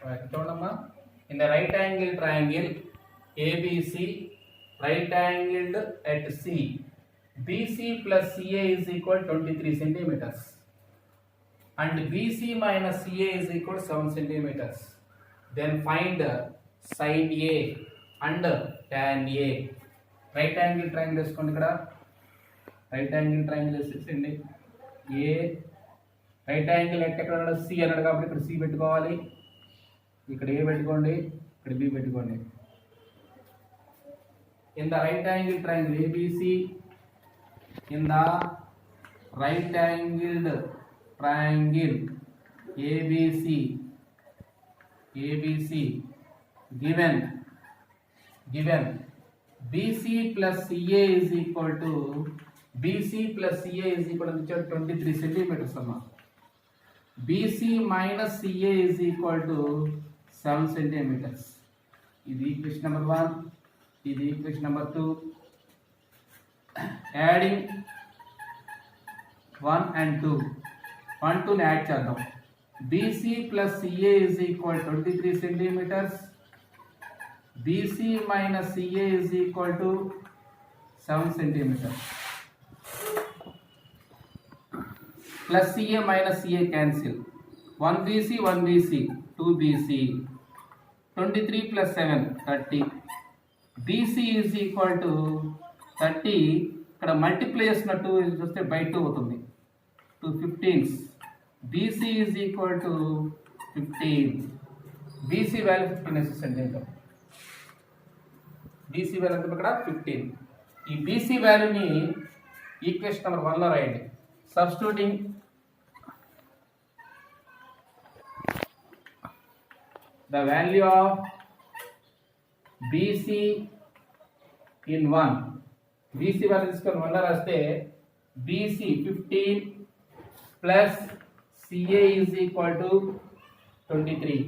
In the right angle triangle ABC, right angled at C, BC plus CA is equal 23 centimeters and BC minus CA is equal 7 centimeters. Then find sine A and tan A. Right angle triangle వేసుకోండి ఇక్కడ. Right angle triangle వేసేసండి. A right angle ఎక్కడ ఉన్నాడు C అన్నాడు కాబట్టి ఇక్కడ C పెట్టుకోవాలి, ఇక్కడ ఏ పెట్టుకోండి, ఇక్కడ బి పెట్టుకోండి. In the right angle triangle ABC, in the right angled triangle ABC given BC plus CA is equal to 23 centimeters amma. BC minus CA is equal to 7 centimeters. This is equation number 1, this is equation number 2. Adding 1 and 2, 1 2 add chadam. BC plus CA is equal to 23 centimeters. BC minus CA is equal to 7 centimeters. Plus CA minus CA cancel. 1 BC, 1 BC, 2 BC. 23 plus 7, 30. BC is equal to 30. ఇక్కడ multiply చేసిన 2 చూస్తే by 2 అవుతుంది. 2 15s. BC is equal to 15. BC value 15 వేసేసండి. BC value ఎంత ఇక్కడ 15. ఈ BC వాల్యూని equation number 1 లో రాయండి. Substituting the value of BC in 1. BC value తీసుకొని 1 లో రాస్తే BC 15 plus CA is equal to 23.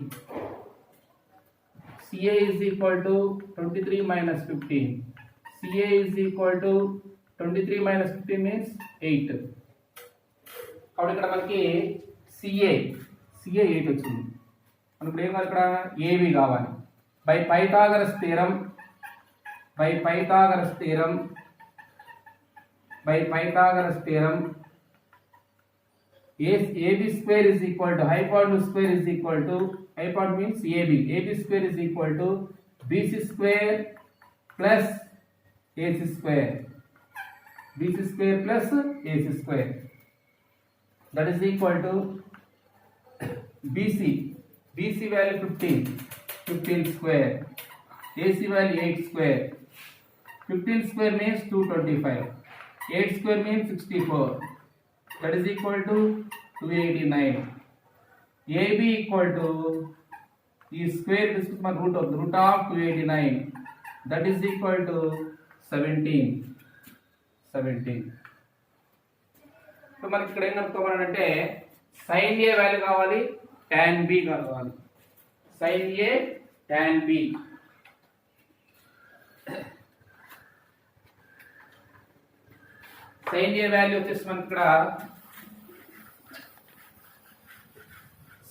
CA is equal to 23 minus 15. CA is equal to 23 minus 15 means 8. కాబట్టి ఇక్కడ మనకి CA 8 వచ్చింది. మనకు ఏం కావాలి ఇక్కడ AB కావాలి. By Pythagoras theorem AB square is equal to hypotenuse square is equal to hypotenuse means AB square is equal to BC square plus AC square. BC square plus AC square, that is equal to BC value 15 square, AC value 8 square. 15 square means 225, 8 square means 64, that is equal to 289. AB equal to the square, this is my root of 289, that is equal to 17. So మనకి ఇక్కడ ఏం కనుక్కోవాలంటే sin A value కావాలి, tan B కావాలి. sin A tan B. sin A value వచ్చేసి మనకి ఇక్కడ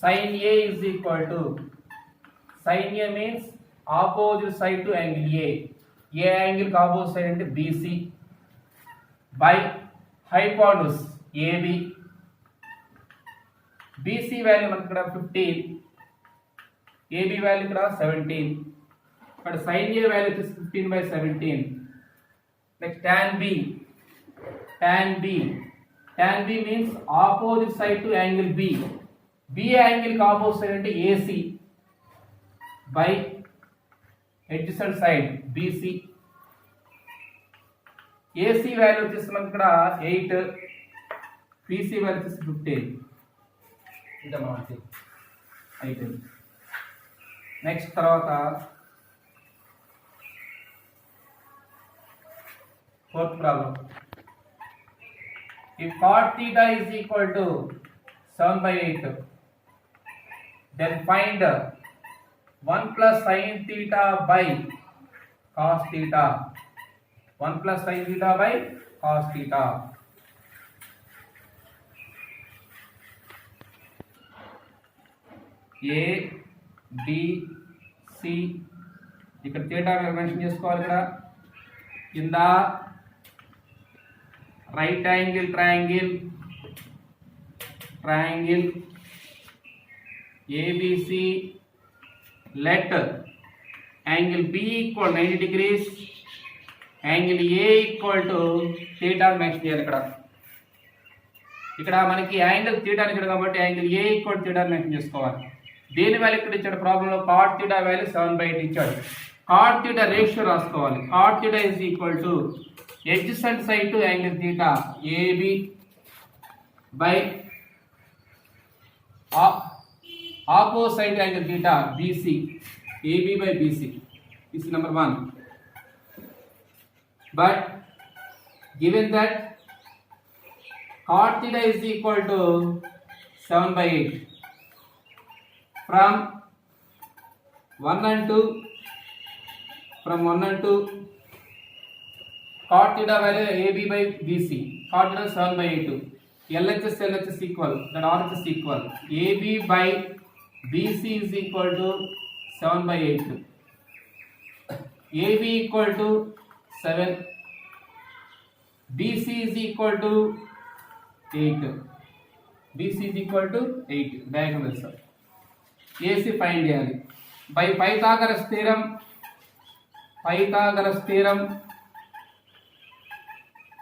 sin A is equal to, sin A means opposite side to angle A. A angle కి opposite side అంటే BC by hypotenuse AB. BC value మనకి ఇక్కడ 15, AB value ఇక్కడ 17. ఇక్కడ sin A value వచ్చేసి 15 by 17. Next tan B means opposite side to angle B. B angle కి opposite side అంటే AC by adjacent side BC. AC value వచ్చేసి మనకి ఇక్కడ 8, BC వాల్యూ వచ్చేసి 15. ఇదన్నమాట అయితే నెక్స్ట్ తర్వాత fourth problem. if cot theta is equal to 7/8, then find 1 plus sin theta by cos theta. 1 plus sin theta by cos theta. A BC ఇక్కడ theta mention చేసుకోవాలి ఇక్కడ in the right angle triangle ABC let angle B equal 90 degrees angle A equal to theta mention చేయాలి ఇక్కడ మనకి angle theta ఇచ్చాడు కాబట్టి angle A equal theta mention చేసుకోవాలి. దేని వాల్యూ ఇక్కడ ఇచ్చాడు ప్రాబ్లంలో cot థీటా వాల్యూ 7/8 ఇచ్చాడు. cot థీటా రేషియో రాసుకోవాలి. cot theta is equal to adjacent side to angle theta AB by opposite angle theta BC. AB by BC is number 1. But given that cot theta is equal to 7/8 from 1 and 2 cot theta value AB by BC cot theta 7/8 LHS equal that RHS equal AB by BC is equal to 7/8 AB equal to 7 BC is equal to 8 BC is equal to 8 diagonal తెలుసు AC find చేయాలి by Pythagoras theorem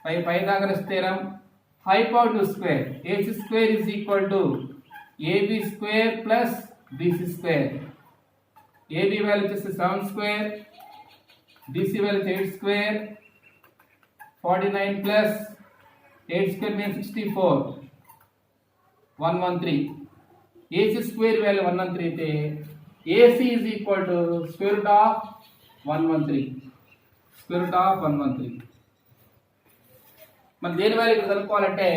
by Pythagoras theorem hypotenuse square AC square is equal to AB square plus BC square AB value is 7 square BC value 8 square 49 plus 8 square means 64 113 AC square value 113 అయితే AC is equal to square root of 113 మన దేని value కనుక్కోవాలంటే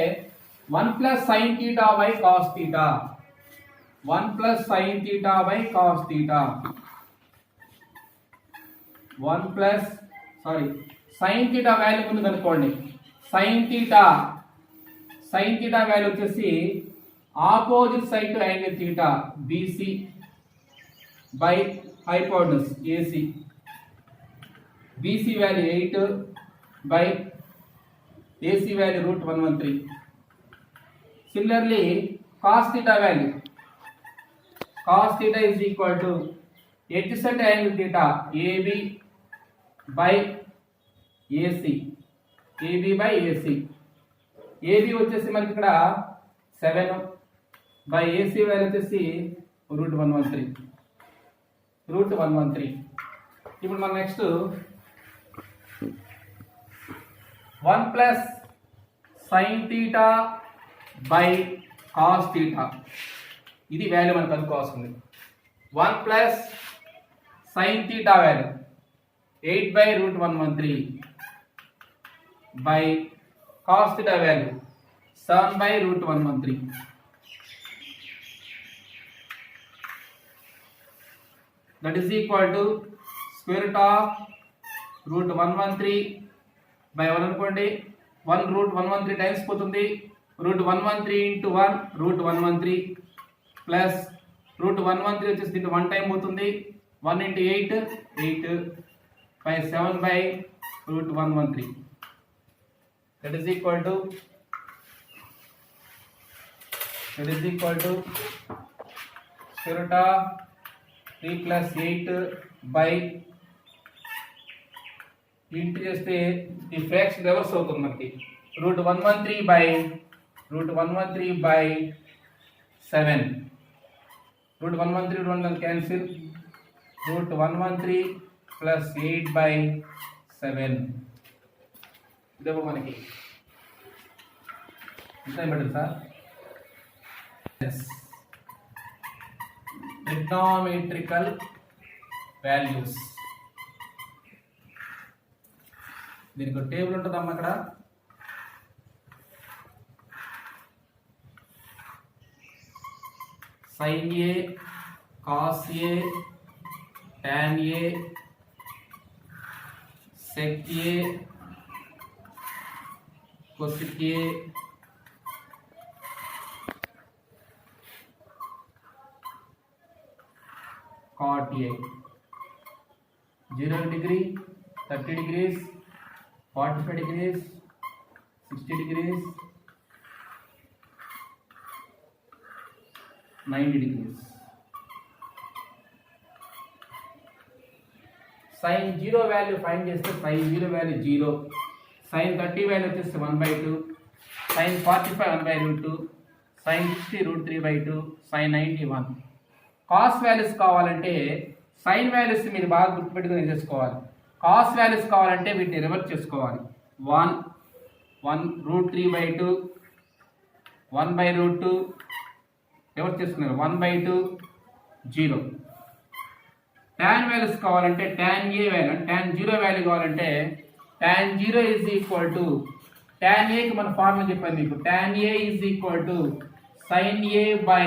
1 plus sin theta by cos theta 1 plus sin theta by cos theta 1 plus sin theta value ముందు కనుక్కోండి sin theta value వచ్చేసి opposite side to angle theta BC by hypotenuse AC BC value 8 by AC value root 113. Similarly, cos theta is equal to adjacent angle theta AB by AC AB వచ్చేసి మనకి ఇక్కడ 7 by AC value వచ్చేసి root 113. ఇప్పుడు మనం next 1 plus sin theta by cos theta ఇది value మనం కనుక్కోవాల్సింది 1 plus sin theta value 8 by root 113 by cos theta value 7 by root 113 that is equal to square root of root 113 by 1 అనుకోండి 1 root 113 times పోతుంది root 113 into 1 root 113 plus root 113 వచ్చేసి దీంట్లో 1 time పోతుంది 1 into 8 by 7 by root 113 that is equal to square root of 3 plus 8 by into చేస్తే ఈ fraction reverse అవుతుంది మనకి root 113 by 7 root 113 cancel root 113 plus 8 by 7 ఇదేమో మనకి ఎంత పెట్టండి సార్ trigonometrical values దీనికి ఒక టేబుల్ ఉంటుందమ్మా అక్కడ sin A cos A tan A sec A cosec A cot A. 0 degree, 30 degrees, 45 degrees, 60 degrees, 90 degrees. Sin 0 value find చేస్తే sin 0 value 0, sin 30 value వచ్చేసి 1/2, sin 45 1/2, sin 60 √3/2, sin 90 1. Cos values కావాలంటే sign values మీరు బాగా గుర్తుపెట్టుకుని చేసుకోవాలి. Cos values కావాలంటే వీటిని reverse చేసుకోవాలి. 1 √3/2, 1/2 రివర్స్ చేసుకున్నారు, 1/2 0. tan వాల్యూస్ కావాలంటే tan a value, tan 0 value కావాలంటే tan 0 is equal to tan a కి మన ఫార్ములా చెప్పాను మీకు. tan a is equal to sin a by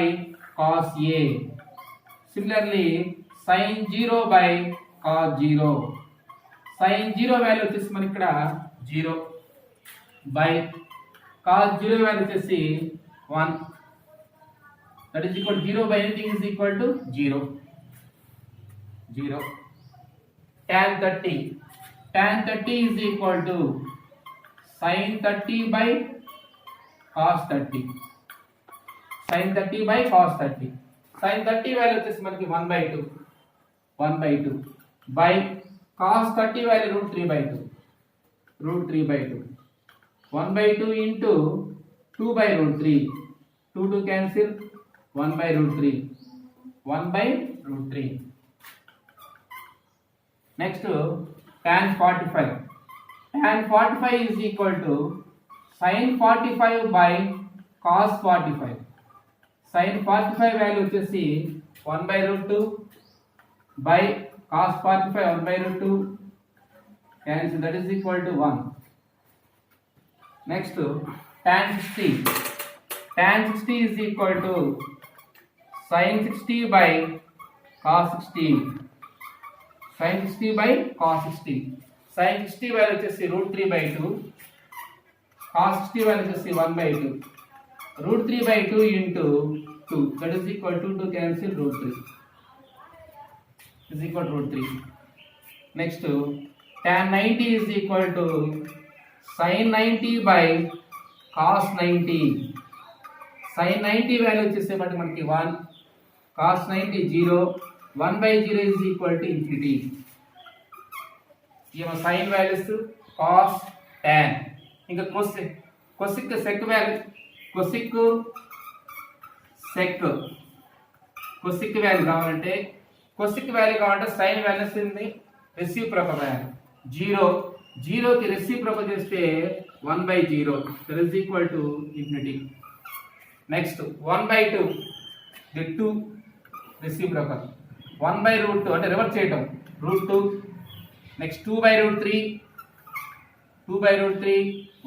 cos a. Similarly sin 0 by cos 0. sin 0 value వచ్చేసి మనకి ఇక్కడ 0 బై cos 0 వాల్యూ వచ్చేసి 1. That is equal 0 by anything is equal to 0. 0. tan 30. tan 30 is equal to sin 30 by cos 30. sin 30 by cos 30. sin 30 value వచ్చేసి మనకి 1/2 by cos 30 value √3/2. 1/2 into 2/√3. 2 cancel, 1/√3. 1/√3. Next, tan 45. tan 45 is equal to sin 45 by cos 45. sin 45 value వచ్చేసి 1/√2 by cos 45 1/√2 cancel, that is equal to 1. Next, tan 60. tan 60 is equal to sin 60 by cos 60. sin 60 by cos 60. sin 60 value వచ్చేసి √3/2, cos 60 value వచ్చేసి 1/2. √3/2 into 2, that is equal to 2 cancel, √3 is equal to √3. Next, tan 90 is equal to sin 90 by cos 90. sin 90 value వచ్చేసి మనకి 1, cos 90 0, 1/0 is equal to infinity. ये sin values, cos, tan. ఇంకా cosec sec value, cosec value కావాలంటే sin values ని reciprocal రాయాలి. 0 కి reciprocal చేస్తే 1/0, that is equal to infinity. Next, 1/2 the 2 reciprocal, 1/√2 అంటే రివర్స్ చేయటం, √2. నెక్స్ట్ 2/√3,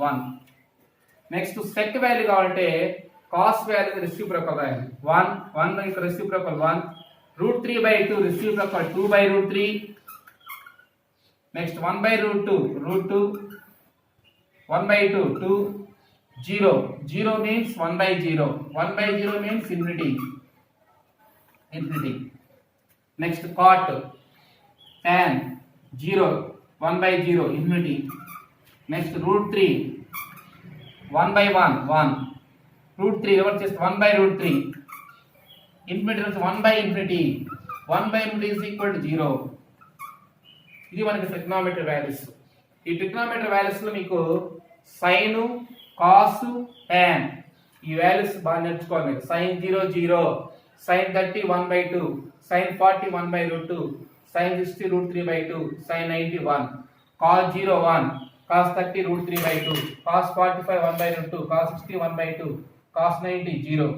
1. నెక్స్ట్ సెక్ వాల్యూ కావాలంటే కాస్ వాల్యూ రెసిప్రోకల్ రాయాలి. 1 ఇంకా reciprocal 1, √3/2 reciprocal 2/√3. Next 1/√2, 1/2 2, 0 means 1/0, 1/0 means infinity. Next, cot, tan 0, 1/0 infinity. Next, √3, 1/1 1, √3 reverse just 1/√3. Infinity is 1/infinity. 1/infinity is equal to 0. ఇది మనకి trigonometry values. ఈ trigonometry values లో మీకు sin, cos, tan ఈ values బాగా నేర్చుకోవాలి. sin 0 0, sin 30 1/2, sin 40 1/√2, sin 60 √3/2, sin 90 1, cos 0 1, cos 30 √3/2, cos 45 1/√2, cos 60 1/2, cos 90 0,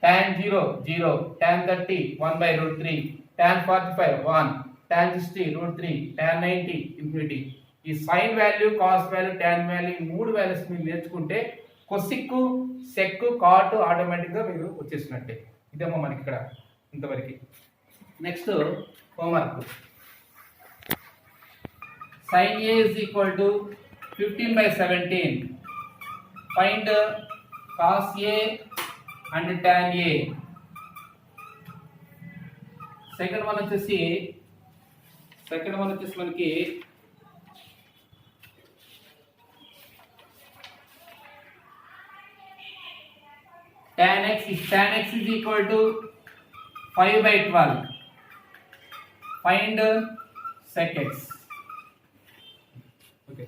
tan 0 0, tan 30 1/√3, tan 45 1, tan 60 √3, tan 90 infinity. ఈ sin value, cos value, tan value ఈ మూడు వాల్యూస్ మీరు నేర్చుకుంటే కొసిక్, సెక్, కాట్ ఆటోమేటిక్ గా మీరు వచ్చేసినట్టే. ఇదేమో మనకి ఇక్కడ ఇంతవరకు. Next homework. sin a is equal to 15/17. Find cos a and tan a. Second one వచ్చేసి మనకి tan x is equal to 5/12. Find sec x. Okay.